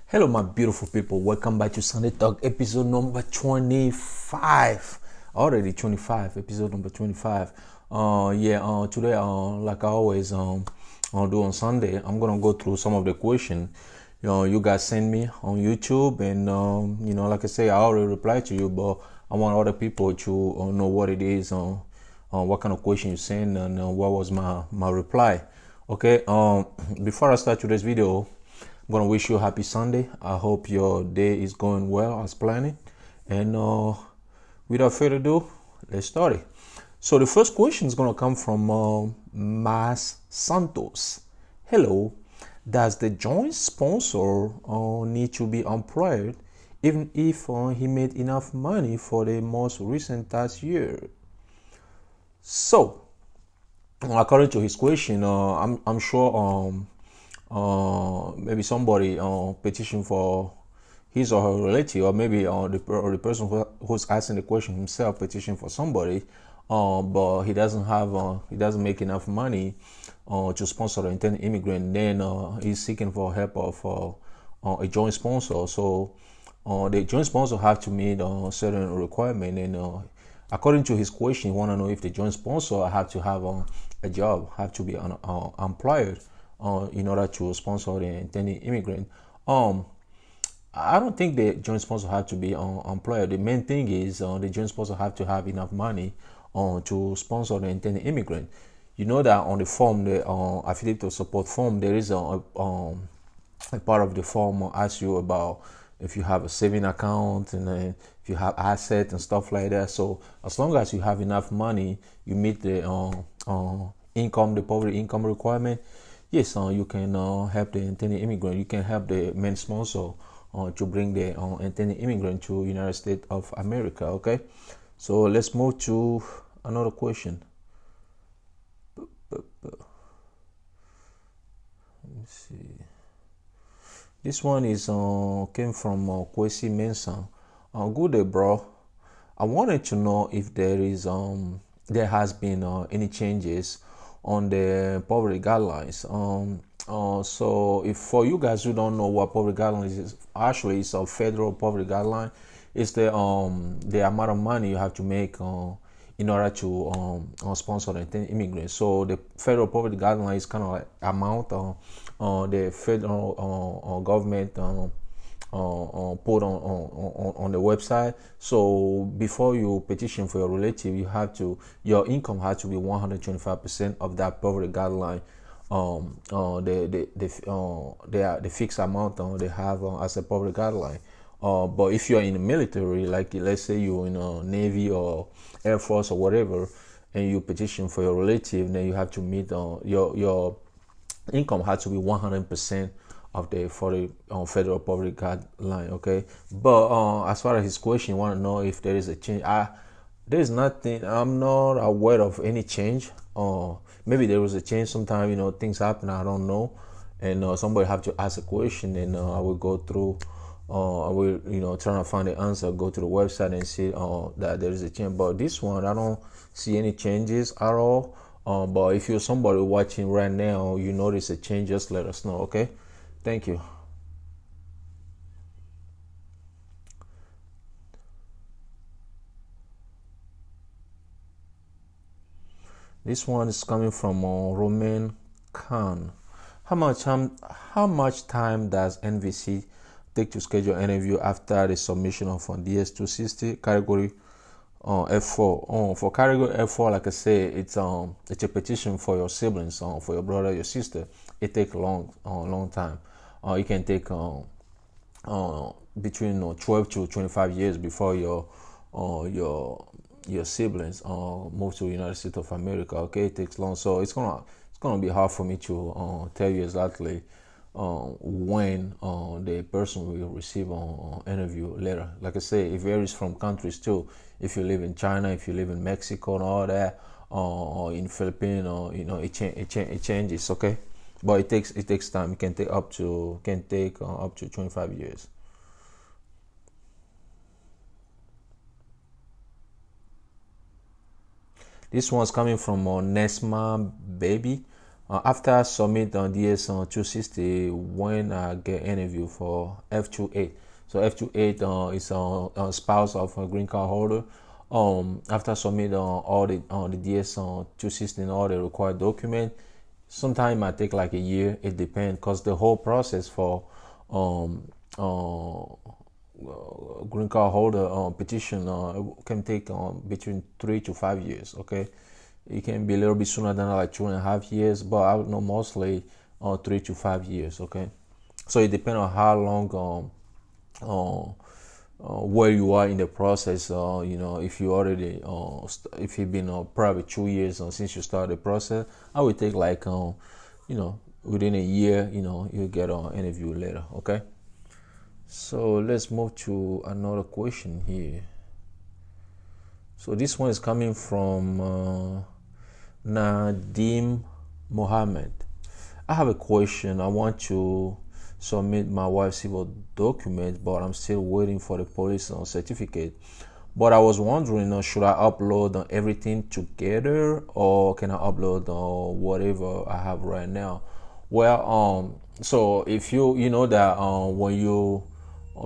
Hello, my beautiful people. Welcome back to Sunday Talk, episode number 25. Already 25, episode number 25. Today, like I always do on Sunday, I'm gonna go through some of the questions you guys send me on YouTube, and like I say, I already replied to you, but I want other people to know what it is, what kind of question you send, and what was my reply. Okay. Before I start today's video, I'm gonna wish you a happy Sunday. I hope your day is going well as planned. And without further ado, let's start it. So the first question is gonna come from Mas Santos. Hello, does the joint sponsor need to be employed even if he made enough money for the most recent tax year? So, according to his question, I'm sure maybe somebody petition for his or her relative, or maybe the person who's asking the question himself petition for somebody, but he doesn't make enough money to sponsor the intended immigrant. Then he's seeking for help of a joint sponsor. So the joint sponsor have to meet certain requirement, and according to his question, he want to know if the joint sponsor have to have a job, have to be employed in order to sponsor the intended immigrant. I don't think the joint sponsor have to be employed. The main thing is the joint sponsor have to have enough money to sponsor the intended immigrant. You know that on the form, the affidavit of support form, there is a part of the form asks you about if you have a saving account, and if you have assets and stuff like that. So as long as you have enough money, you meet the the poverty income requirement. Yes, you can help the intended immigrant. You can help the main sponsor to bring the intended immigrant to United States of America. Okay, so let's move to another question. Let me see. This one is came from Kwesi Mensah. Good day, bro. I wanted to know if there has been any changes on the poverty guidelines. So if for you guys who don't know what poverty guidelines is, actually it's a federal poverty guideline. It's the amount of money you have to make in order to sponsor the intended immigrants. So the federal poverty guideline is kind of like amount the federal government put on the website. So before you petition for your relative, your income has to be 125% of that poverty guideline. The fixed amount they have as a poverty guideline. But if you are in the military, like let's say you're in a Navy or Air Force or whatever, and you petition for your relative, then you have to meet your income has to be 100% of the federal poverty guideline. Okay, but as far as his question, you want to know if there is a change. There's nothing. I'm not aware of any change. Maybe there was a change sometime. Things happen. I don't know, and somebody have to ask a question, and I will go through. I will, trying to find the answer. Go to the website and see that there is a change. But this one, I don't see any changes at all. But if you're somebody watching right now, you notice a change, just let us know. Okay, thank you. This one is coming from Roman Khan. How much time does NVC take to schedule an interview after the submission of DS-260 category F4? For category F4, like I say, it's a petition for your siblings, for your brother, your sister. It takes a long time. It can take between 12 to 25 years before your siblings move to the United States of America. Okay, it takes long, so it's gonna be hard for me to tell you exactly when the person will receive an interview letter. Like I say, it varies from countries too. If you live in China, if you live in Mexico and all that, or in Philippines, it changes. Okay, but it takes time. It can take up to 25 years. This one's coming from Nesma Baby. After I submit on DS 260, when I get interview for F28. So F28 is a spouse of a green card holder. After I submit all the DS 260 and all the required document, sometimes it might take like a year. It depends, because the whole process for green card holder petition can take between 3 to 5 years. Okay, it can be a little bit sooner than like 2.5 years, but I would know mostly 3 to 5 years. Okay, so it depends on how long where you are in the process. If you already if you've been probably 2 years since you started the process, I would take like within a year, you get an interview later. Okay, so let's move to another question here. So this one is coming from Nadim Mohammed. I have a question. I want to submit my wife's civil document, but I'm still waiting for the police certificate. But I was wondering, should I upload everything together, or can I upload whatever I have right now? Well, so if you know that when you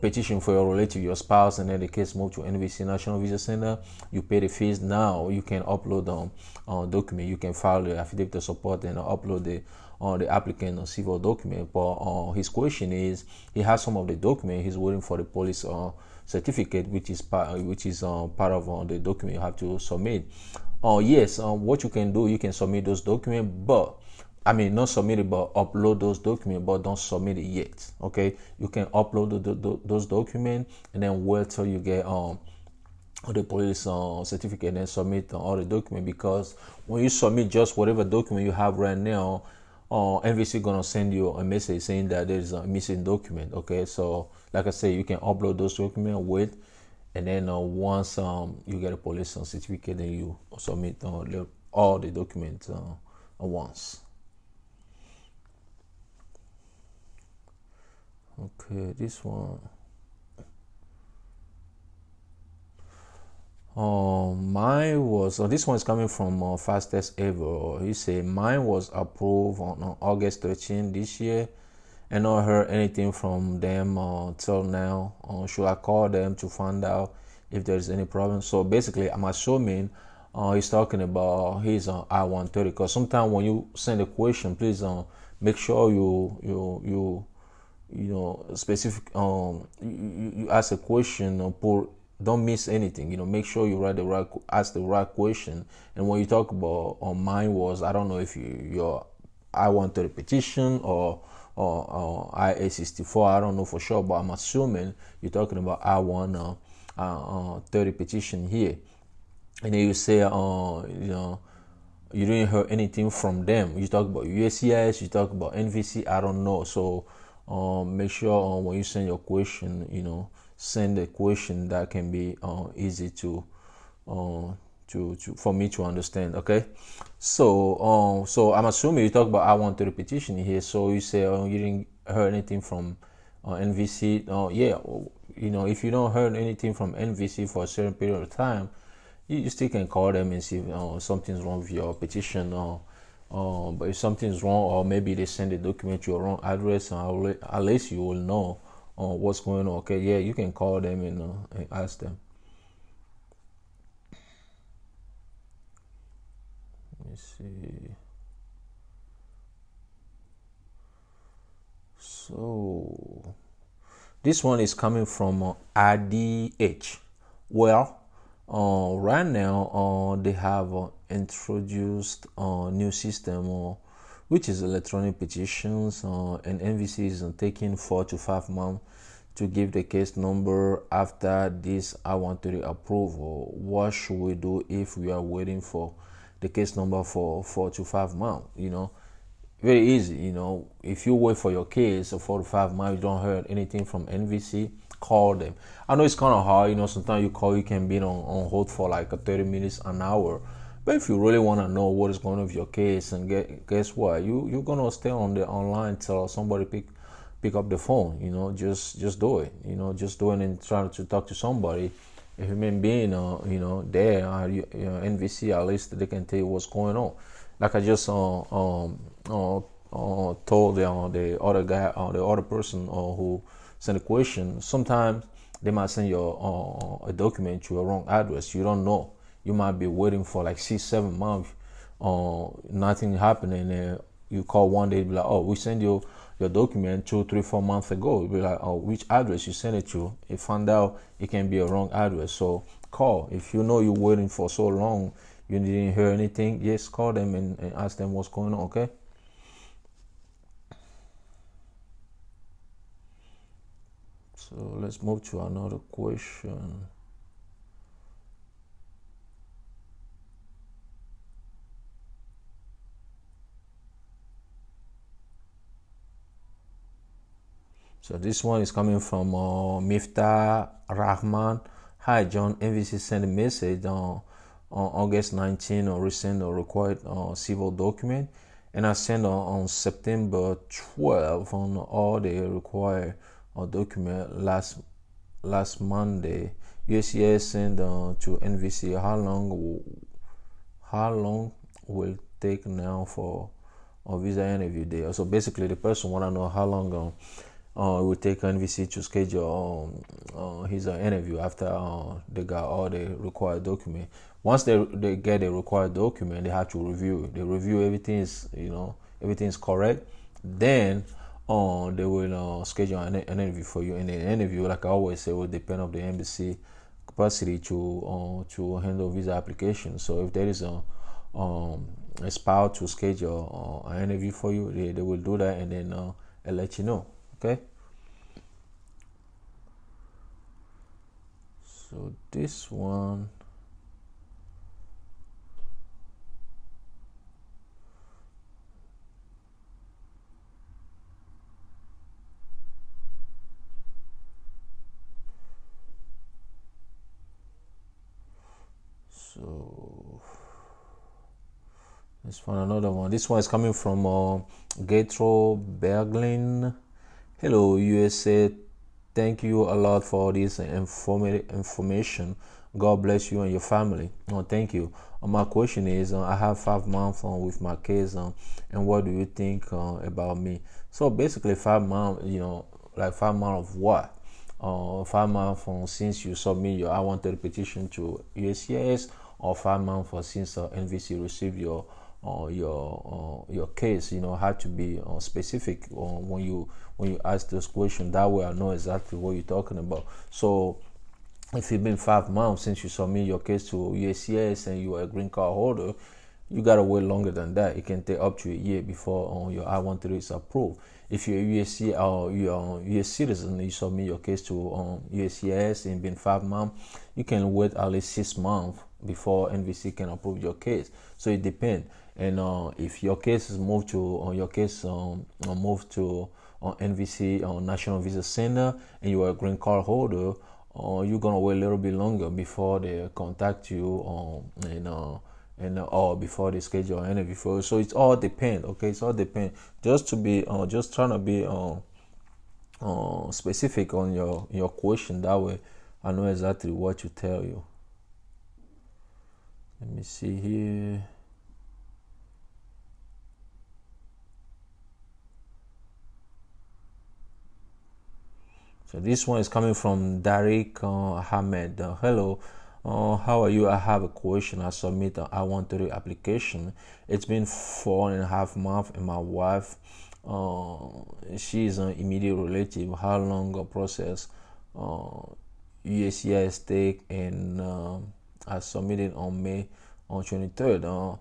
petition for your relative, your spouse, and then the case move to NVC, National Visa Center, you pay the fees. Now you can upload document. You can file the affidavit of support and upload the applicant civil document. But his question is, he has some of the document. He's waiting for the police certificate, which is part of the document you have to submit. Yes, what you can do, you can submit those documents, but not submit it, but upload those documents, but don't submit it yet. Okay, you can upload those documents and then wait till you get the police certificate and then submit all the documents. Because when you submit just whatever document you have right now, NVC gonna send you a message saying that there is a missing document. Okay, so like I said, you can upload those documents, wait, and then once you get a police certificate, then you submit all the documents at once. Okay, this one. Mine was. This one is coming from Fastest Ever. He said mine was approved on August 13 this year, and not heard anything from them till now. Should I call them to find out if there's any problem? So basically, I'm assuming he's talking about his I-130. Because sometimes when you send a question, please make sure you specific you ask a question, don't miss anything. Make sure you ask the right question. And when you talk about mine was, I don't know if your I-130 petition or I-864, I don't know for sure, but I'm assuming you're talking about I-130 petition here. And then you say you didn't hear anything from them. You talk about USCIS, you talk about NVC, I don't know. So make sure when you send your question, send a question that can be easy to for me to understand. Okay, so I'm assuming you talk about I-130 petition here. So you say you didn't hear anything from NVC. Yeah, if you don't hear anything from NVC for a certain period of time, you still can call them and see if something's wrong with your petition. But if something's wrong, or maybe they send a document to your wrong address, at least you will know what's going on. Okay, yeah, you can call them and ask them. Let me see. So this one is coming from IDH. Well, right now they have introduced a new system which is electronic petitions, and NVC is taking 4 to 5 months to give the case number after this I-130 approval. What should we do if we are waiting for the case number for 4 to 5 months? Very easy. If you wait for your case for 4 to 5 months, you don't hear anything from NVC, call them. I know it's kind of hard. Sometimes you call, you can be on hold for like 30 minutes, an hour. But if you really want to know what is going on with your case, and guess what, you're gonna stay on the online till somebody pick up the phone. Just do it. Just do it and try to talk to somebody, a human being. There, NVC, at least they can tell you what's going on. like I just told the other guy, the other person who sent a question. Sometimes they might send you a document to a wrong address. You don't know. You might be waiting for like 6-7 months, nothing happening. You call one day, be like, oh, we send you your document 2, 3, 4 months ago. You'll be like, oh, which address you send it to? You find out it can be a wrong address. So call. If you know you're waiting for so long, you didn't hear anything, yes, call them and ask them what's going on, okay? So let's move to another question. So this one is coming from Miftah Rahman. Hi John, MVC sent a message on August 19 or resend a required civil document, and I sent on September 12 on all the required document last Monday. USCIS sent to NVC. How long will it take now for a visa interview day? So basically, the person want to know how long it will take NVC to schedule his interview after they got all the required document. Once they get the required document, they have to review it. They review everything is everything is correct. Then they will schedule an interview for you. And the interview, like I always say, will depend on the embassy capacity to handle visa applications. So if there is a spouse to schedule an interview for you, they will do that, and then I'll let you know. Okay. So this one. So let's find another one. This one is coming from Gatro Berglin. Hello, USA. Thank you a lot for this information. God bless you and your family. Thank you. My question is, I have 5 months with my kids, and what do you think about me? So basically, 5 months, like 5 months of what? 5 months since you submit your I-130 petition to USCIS, or 5 months since NVC received your case. Have to be specific when you ask this question. That way I know exactly what you're talking about. So if it's been 5 months since you submit your case to USCIS and you are a green card holder, you gotta wait longer than that. It can take up to a year before your I-130 is approved. If you're a USC or you're a US citizen, you submit your case to USCIS and been 5 months, you can wait at least 6 months before NVC can approve your case. So it depends. And if your case is moved to NVC National Visa Center, and you are a green card holder, you're gonna wait a little bit longer before they contact you or before they schedule an interview for you. So it's all depend. Okay, it's all depend. Just to be just trying to be specific on your question. That way I know exactly what to tell you. Let me see here. So this one is coming from Derek Ahmed. Hello, how are you? I have a question. I submit an I-130 application. It's been 4.5 months, and my wife, she is an immediate relative. How long a process USCIS take? And I submitted on May 23rd.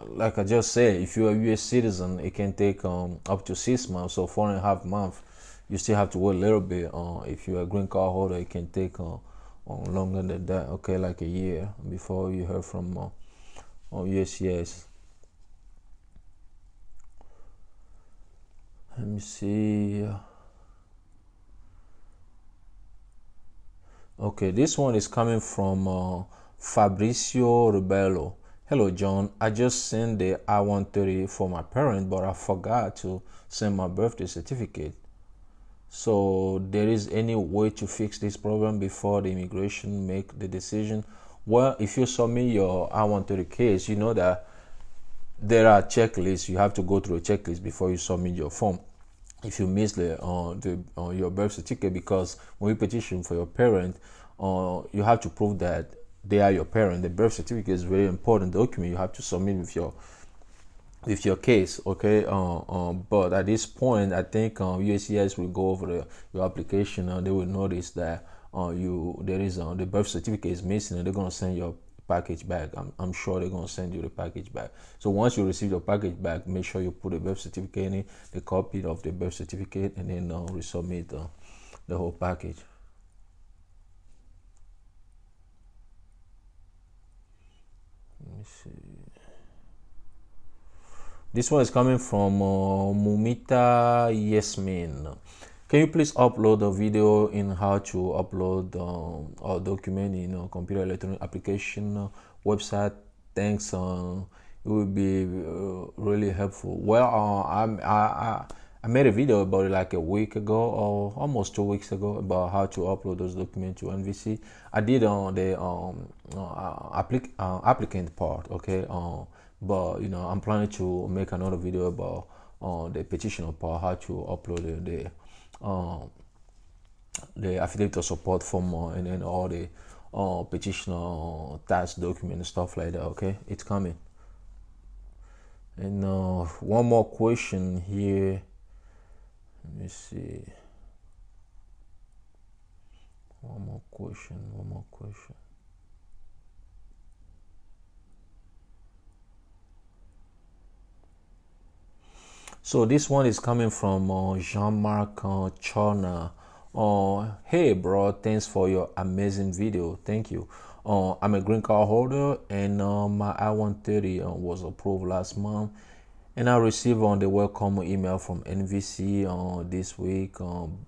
Like I just said, if you're a U.S. citizen, it can take up to 6 months. So 4.5 months. You still have to wait a little bit. If you're a green card holder, it can take longer than that. Okay, like a year before you hear from USCIS. Let me see. Okay, this one is coming from Fabricio Rubello. Hello, John. I just sent the I-130 for my parents, but I forgot to send my birthday certificate. So there is any way to fix this problem before the immigration make the decision? Well, if you submit your I-130 case, you know that there are checklists. You have to go through a checklist before you submit your form. If you miss your birth certificate, because when you petition for your parent, you have to prove that they are your parent. The birth certificate is a very important document you have to submit with your case, okay. But at this point, I think USCIS will go over your application, and they will notice that the birth certificate is missing, and they're gonna send your package back. I'm sure they're gonna send you the package back. So once you receive your package back, make sure you put the birth certificate in it, the copy of the birth certificate, and then resubmit the whole package. Let me see. This one is coming from Mumita Yasmin. Can you please upload a video in how to upload or document in a computer electronic application website? Thanks. It would be really helpful. Well, I made a video about it like a week ago or almost 2 weeks ago about how to upload those documents to NVC. I did on the applicant part, okay. But I'm planning to make another video about the petitioner part, how to upload the affidavit of support form and then all the petitioner tax document and stuff like that. Okay, it's coming. And one more question here. Let me see. One more question. So this one is coming from Jean-Marc Chorna. Hey bro, thanks for your amazing video. Thank you. I'm a green card holder, and my I-130 was approved last month, and I received the welcome email from NVC this week.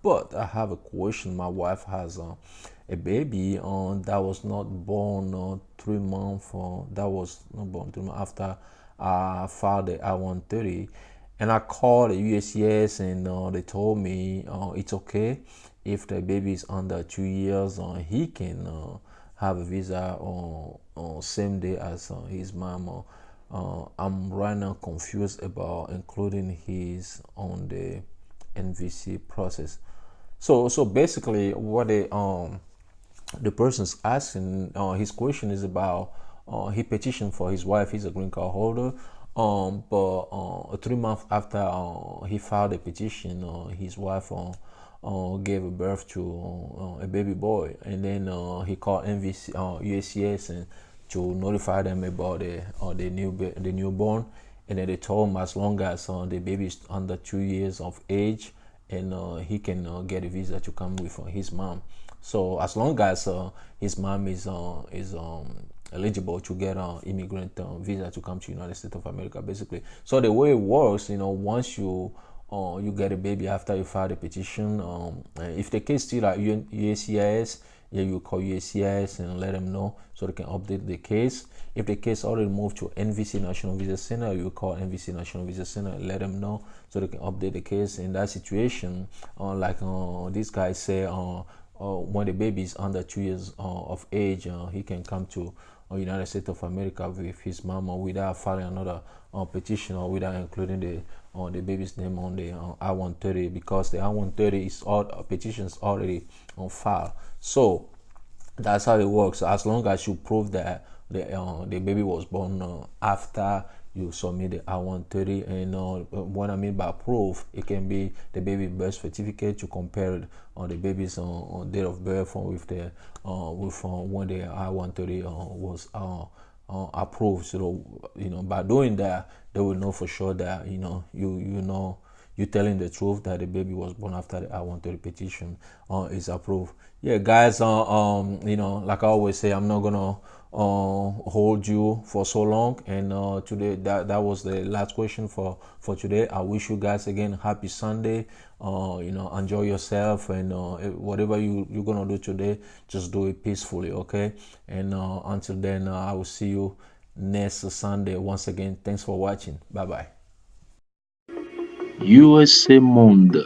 But I have a question. My wife has a baby that was not born 3 months. That was not born 3 months after I filed the I-130. And I called the USCIS, and they told me it's okay if the baby is under 2 years. He can have a visa on same day as his mom. I'm right now confused about including his on the NVC process. So basically, what the person's asking, his question is about he petitioned for his wife. He's a green card holder. But 3 months after he filed a petition, his wife gave birth to a baby boy, and then he called NVC, USCIS, and to notify them about the newborn, and then they told him as long as the baby is under 2 years of age, and he can get a visa to come with his mom. So as long as his mom is eligible to get an immigrant visa to come to United States of America, basically. So the way it works, once you get a baby after you file the petition, if the case still at USCIS, you call USCIS and let them know so they can update the case. If the case already moved to NVC National Visa Center, you call NVC National Visa Center and let them know so they can update the case. In that situation, like this guy say, when the baby is under 2 years of age, he can come to United States of America with his mom without filing another petition or without including the baby's name on the I-130, because the I-130 is all petitions already on file. So that's how it works. As long as you prove that the baby was born after you submit the I-130, and what I mean by proof, it can be the baby birth certificate to compare the baby's date of birth with the when the I-130 was approved. So by doing that, they will know for sure that you're telling the truth, that the baby was born after the I-130 petition is approved. Yeah, guys. Like I always say, I'm not gonna hold you for so long, and today that was the last question for today. I wish you guys again happy Sunday. Enjoy yourself, and whatever you're gonna do today, just do it peacefully, okay? And until then, I will see you next Sunday. Once again, thanks for watching. Bye bye. USA Monde.